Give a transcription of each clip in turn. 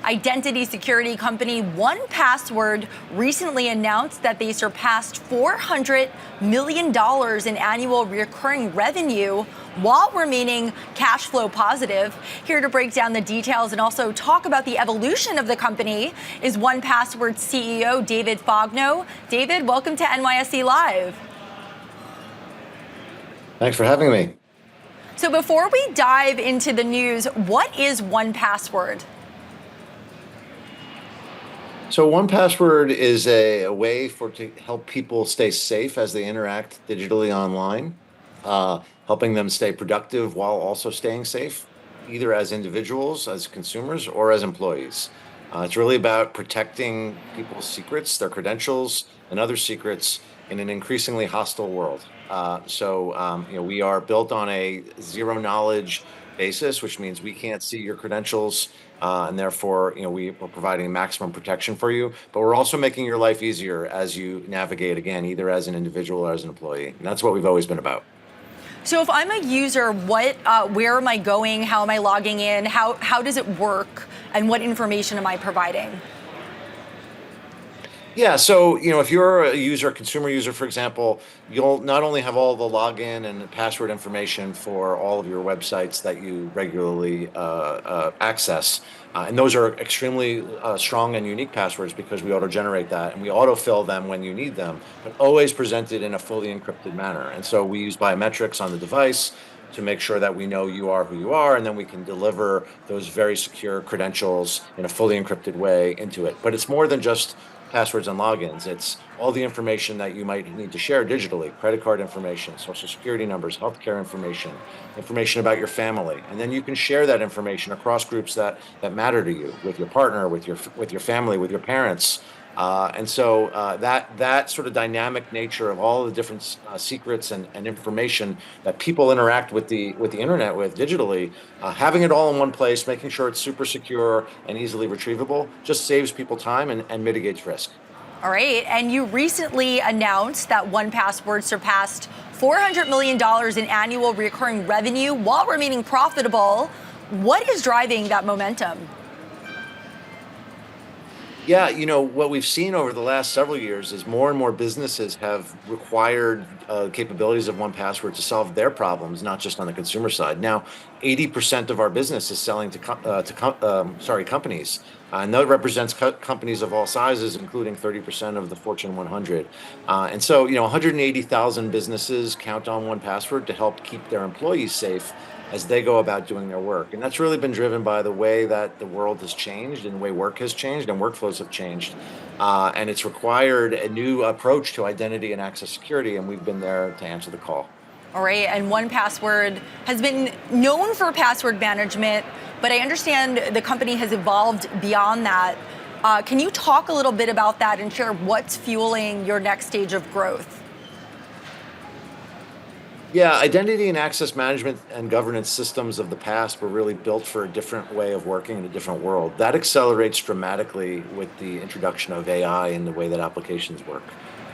Identity security company 1Password recently announced that they surpassed $400 million in annual recurring revenue while remaining cash flow positive. Here to break down the details and also talk about the evolution of the company is 1Password CEO David Fogno. David, welcome to NYSE Live. Thanks for having me. So before we dive into the news, what is 1Password? So 1Password is a way to help people stay safe as they interact digitally online, helping them stay productive while also staying safe, either as individuals, as consumers, or as employees. It's really about protecting people's secrets, their credentials, and other secrets in an increasingly hostile world. We are built on a zero knowledge basis, which means we can't see your credentials, and therefore, we're providing maximum protection for you. But we're also making your life easier as you navigate, again, either as an individual or as an employee. And that's what we've always been about. So if I'm a user, where am I going? How am I logging in? How does it work? And what information am I providing? Yeah, so if you're a user, a consumer user, for example, you'll not only have all the login and password information for all of your websites that you regularly access, and those are extremely strong and unique passwords because we auto-generate that and we autofill them when you need them, but always presented in a fully encrypted manner. And so we use biometrics on the device to make sure that we know you are who you are, and then we can deliver those very secure credentials in a fully encrypted way into it. But it's more than just passwords and logins. It's all the information that you might need to share digitally: credit card information, social security numbers, healthcare information about your family. And then you can share that information across groups that matter to you, with your partner, with your family, with your parents. That sort of dynamic nature of all the different secrets and information that people interact with the internet with digitally, having it all in one place, making sure it's super secure and easily retrievable, just saves people time and mitigates risk. All right, and you recently announced that 1Password surpassed $400 million in annual recurring revenue while remaining profitable. What is driving that momentum? Yeah, what we've seen over the last several years is more and more businesses have required capabilities of 1Password to solve their problems, not just on the consumer side. Now, 80% of our business is selling to companies, and that represents companies of all sizes, including 30% of the Fortune 100. 180,000 businesses count on 1Password to help keep their employees safe as they go about doing their work. And that's really been driven by the way that the world has changed and the way work has changed and workflows have changed. And it's required a new approach to identity and access security, and we've been there to answer the call. All right, and 1Password has been known for password management, but I understand the company has evolved beyond that. Can you talk a little bit about that and share what's fueling your next stage of growth? Yeah, identity and access management and governance systems of the past were really built for a different way of working in a different world. That accelerates dramatically with the introduction of AI and the way that applications work.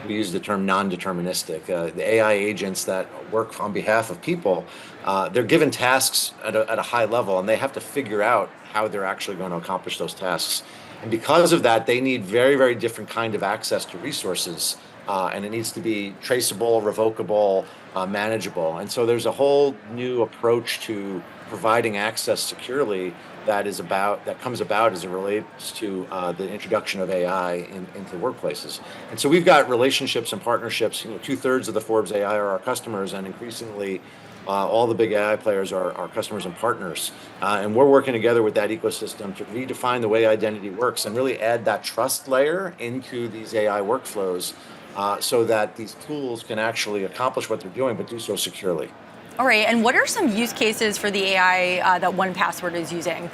We use the term non-deterministic. The AI agents that work on behalf of people, they're given tasks at a high level, and they have to figure out how they're actually going to accomplish those tasks. And because of that, they need very, very different kind of access to resources. And it needs to be traceable, revocable, manageable. And so there's a whole new approach to providing access securely that comes about as it relates to the introduction of AI into workplaces. And so we've got relationships and partnerships. 2/3 of the Forbes AI are our customers, and increasingly all the big AI players are our customers and partners. And we're working together with that ecosystem to redefine the way identity works and really add that trust layer into these AI workflows, so that these tools can actually accomplish what they're doing, but do so securely. All right, and what are some use cases for the AI that 1Password is using?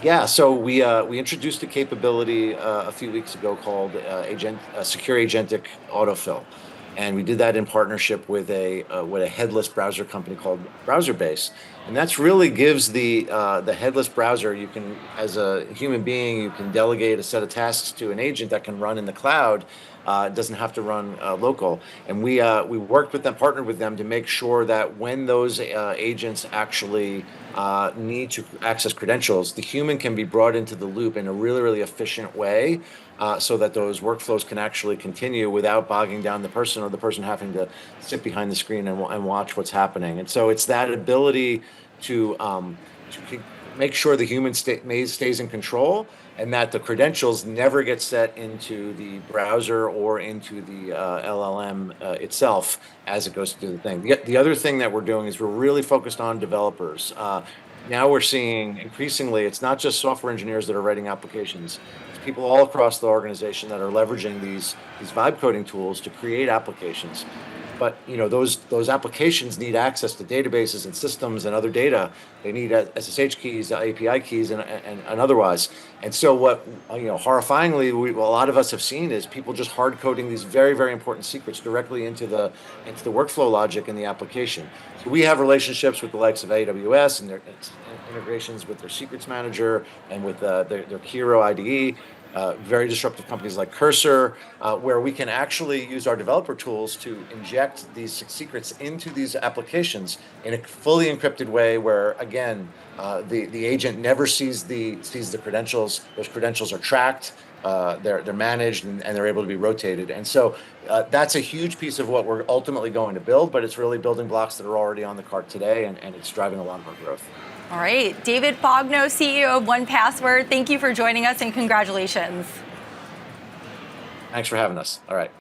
Yeah, so we introduced a capability a few weeks ago called secure agentic autofill, and we did that in partnership with a headless browser company called BrowserBase, and that's really gives the headless browser, you can, as a human being, you can delegate a set of tasks to an agent that can run in the cloud, It doesn't have to run local. And we worked with them, partnered with them to make sure that when those agents actually need to access credentials, the human can be brought into the loop in a really, really efficient way, so that those workflows can actually continue without bogging down the person, or the person having to sit behind the screen and watch what's happening. And so it's that ability to make sure the human stays in control, and that the credentials never get set into the browser or into the LLM itself as it goes through the thing. The other thing that we're doing is we're really focused on developers. Now we're seeing increasingly, it's not just software engineers that are writing applications. It's people all across the organization that are leveraging these vibe coding tools to create applications. But those applications need access to databases and systems and other data. They need SSH keys, API keys, and otherwise. And so what horrifyingly a lot of us have seen is people just hard coding these very, very important secrets directly into the workflow logic in the application. So we have relationships with the likes of AWS and their integrations with their secrets manager and with their Kiro IDE. Very disruptive companies like Cursor, where we can actually use our developer tools to inject these secrets into these applications in a fully encrypted way, where again, the agent never sees the credentials. Those credentials are tracked, they're managed, and they're able to be rotated. And so that's a huge piece of what we're ultimately going to build, but it's really building blocks that are already on the cart today, and it's driving a lot of our growth. All right, David Fogno, CEO of 1Password, thank you for joining us, and congratulations. Thanks for having us. All right.